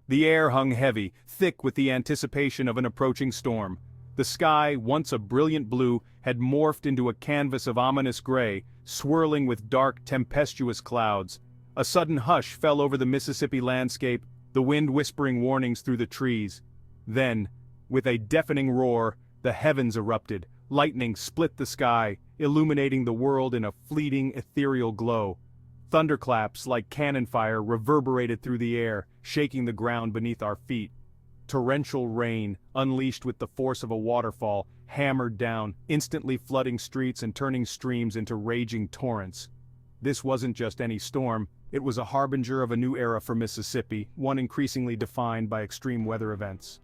The air hung heavy, thick with the anticipation of an approaching storm. The sky, once a brilliant blue, had morphed into a canvas of ominous gray, swirling with dark, tempestuous clouds. A sudden hush fell over the Mississippi landscape, the wind whispering warnings through the trees. Then, with a deafening roar, the heavens erupted. Lightning split the sky, illuminating the world in a fleeting, ethereal glow. Thunderclaps like cannon fire reverberated through the air, shaking the ground beneath our feet. Torrential rain, unleashed with the force of a waterfall, hammered down, instantly flooding streets and turning streams into raging torrents. This wasn't just any storm, it was a harbinger of a new era for Mississippi, one increasingly defined by extreme weather events.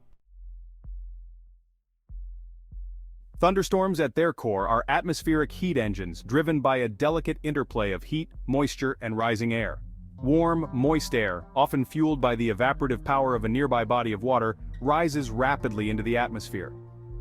Thunderstorms at their core are atmospheric heat engines driven by a delicate interplay of heat, moisture, and rising air. Warm, moist air, often fueled by the evaporative power of a nearby body of water, rises rapidly into the atmosphere.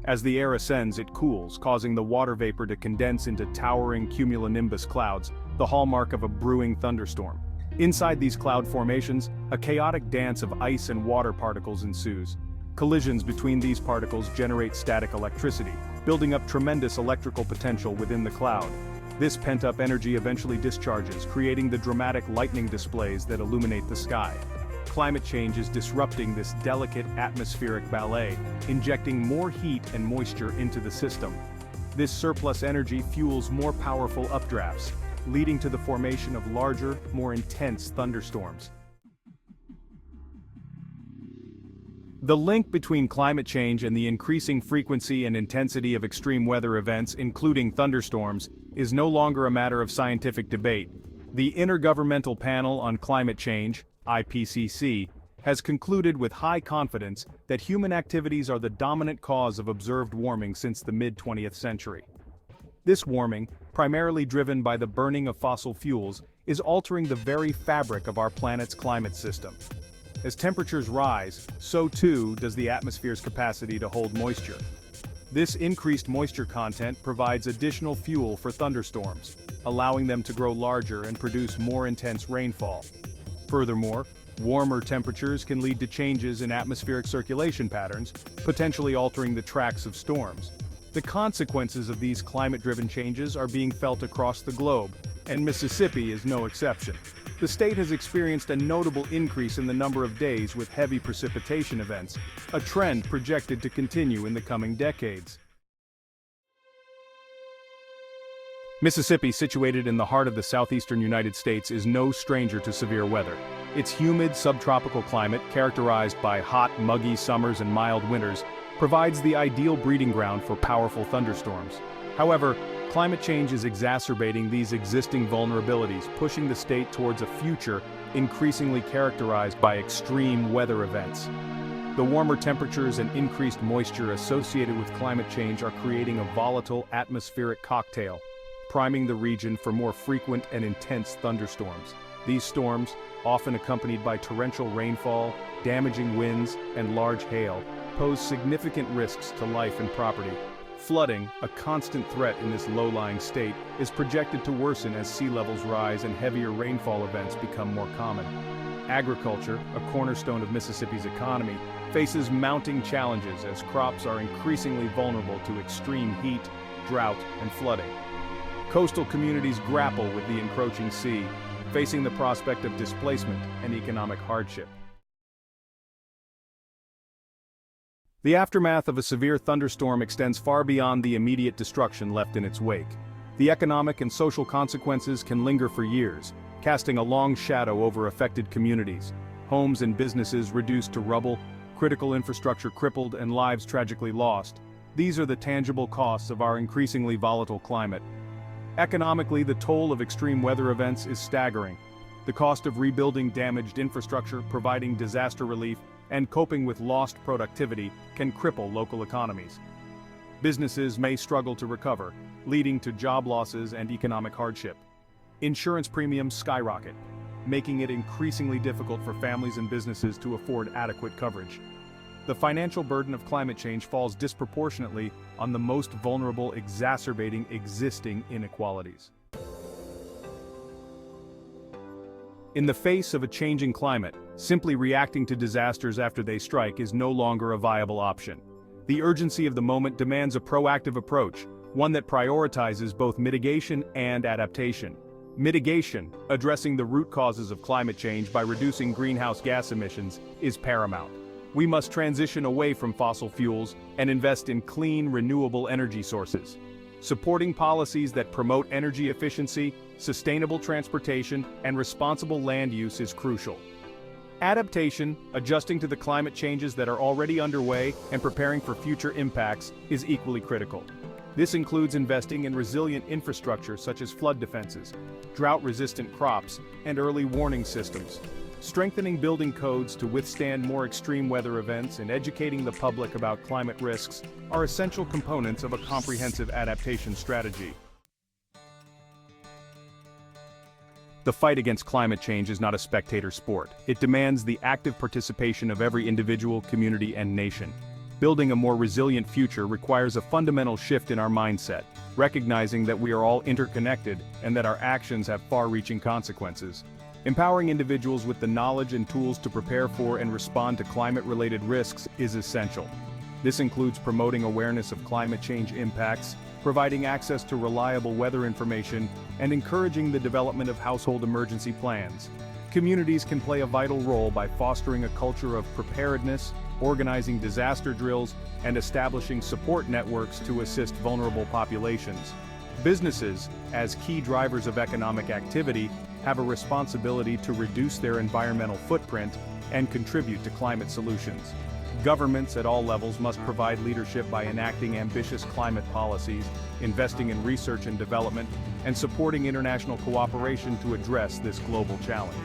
As the air ascends, it cools, causing the water vapor to condense into towering cumulonimbus clouds, the hallmark of a brewing thunderstorm. Inside these cloud formations, a chaotic dance of ice and water particles ensues. Collisions between these particles generate static electricity, building up tremendous electrical potential within the cloud. This pent-up energy eventually discharges, creating the dramatic lightning displays that illuminate the sky. Climate change is disrupting this delicate atmospheric ballet, injecting more heat and moisture into the system. This surplus energy fuels more powerful updrafts, leading to the formation of larger, more intense thunderstorms. The link between climate change and the increasing frequency and intensity of extreme weather events, including thunderstorms, is no longer a matter of scientific debate. The Intergovernmental Panel on Climate Change, IPCC, has concluded with high confidence that human activities are the dominant cause of observed warming since the mid-20th century. This warming, primarily driven by the burning of fossil fuels, is altering the very fabric of our planet's climate system. As temperatures rise, so too does the atmosphere's capacity to hold moisture. This increased moisture content provides additional fuel for thunderstorms, allowing them to grow larger and produce more intense rainfall. Furthermore, warmer temperatures can lead to changes in atmospheric circulation patterns, potentially altering the tracks of storms. The consequences of these climate-driven changes are being felt across the globe, and Mississippi is no exception. The state has experienced a notable increase in the number of days with heavy precipitation events, a trend projected to continue in the coming decades. Mississippi, situated in the heart of the southeastern United States, is no stranger to severe weather. Its humid subtropical climate, characterized by hot, muggy summers and mild winters, provides the ideal breeding ground for powerful thunderstorms. However, climate change is exacerbating these existing vulnerabilities, pushing the state towards a future increasingly characterized by extreme weather events. The warmer temperatures and increased moisture associated with climate change are creating a volatile atmospheric cocktail, priming the region for more frequent and intense thunderstorms. These storms, often accompanied by torrential rainfall, damaging winds, and large hail, pose significant risks to life and property. Flooding, a constant threat in this low-lying state, is projected to worsen as sea levels rise and heavier rainfall events become more common. Agriculture, a cornerstone of Mississippi's economy, faces mounting challenges as crops are increasingly vulnerable to extreme heat, drought, and flooding. Coastal communities grapple with the encroaching sea, facing the prospect of displacement and economic hardship. The aftermath of a severe thunderstorm extends far beyond the immediate destruction left in its wake. The economic and social consequences can linger for years, casting a long shadow over affected communities. Homes and businesses reduced to rubble, critical infrastructure crippled, and lives tragically lost. These are the tangible costs of our increasingly volatile climate. Economically, the toll of extreme weather events is staggering. The cost of rebuilding damaged infrastructure, providing disaster relief, and coping with lost productivity can cripple local economies. Businesses may struggle to recover, leading to job losses and economic hardship. Insurance premiums skyrocket, making it increasingly difficult for families and businesses to afford adequate coverage. The financial burden of climate change falls disproportionately on the most vulnerable, exacerbating existing inequalities. In the face of a changing climate, simply reacting to disasters after they strike is no longer a viable option. The urgency of the moment demands a proactive approach, one that prioritizes both mitigation and adaptation. Mitigation, addressing the root causes of climate change by reducing greenhouse gas emissions, is paramount. We must transition away from fossil fuels and invest in clean, renewable energy sources. Supporting policies that promote energy efficiency, sustainable transportation, and responsible land use is crucial. Adaptation, adjusting to the climate changes that are already underway and preparing for future impacts, is equally critical. This includes investing in resilient infrastructure such as flood defenses, drought-resistant crops, and early warning systems. Strengthening building codes to withstand more extreme weather events and educating the public about climate risks are essential components of a comprehensive adaptation strategy. The fight against climate change is not a spectator sport. It demands the active participation of every individual, community, and nation. Building a more resilient future requires a fundamental shift in our mindset, recognizing that we are all interconnected and that our actions have far-reaching consequences. Empowering individuals with the knowledge and tools to prepare for and respond to climate-related risks is essential. This includes promoting awareness of climate change impacts, providing access to reliable weather information, and encouraging the development of household emergency plans. Communities can play a vital role by fostering a culture of preparedness, organizing disaster drills, and establishing support networks to assist vulnerable populations. Businesses, as key drivers of economic activity, have a responsibility to reduce their environmental footprint and contribute to climate solutions. Governments at all levels must provide leadership by enacting ambitious climate policies, investing in research and development, and supporting international cooperation to address this global challenge.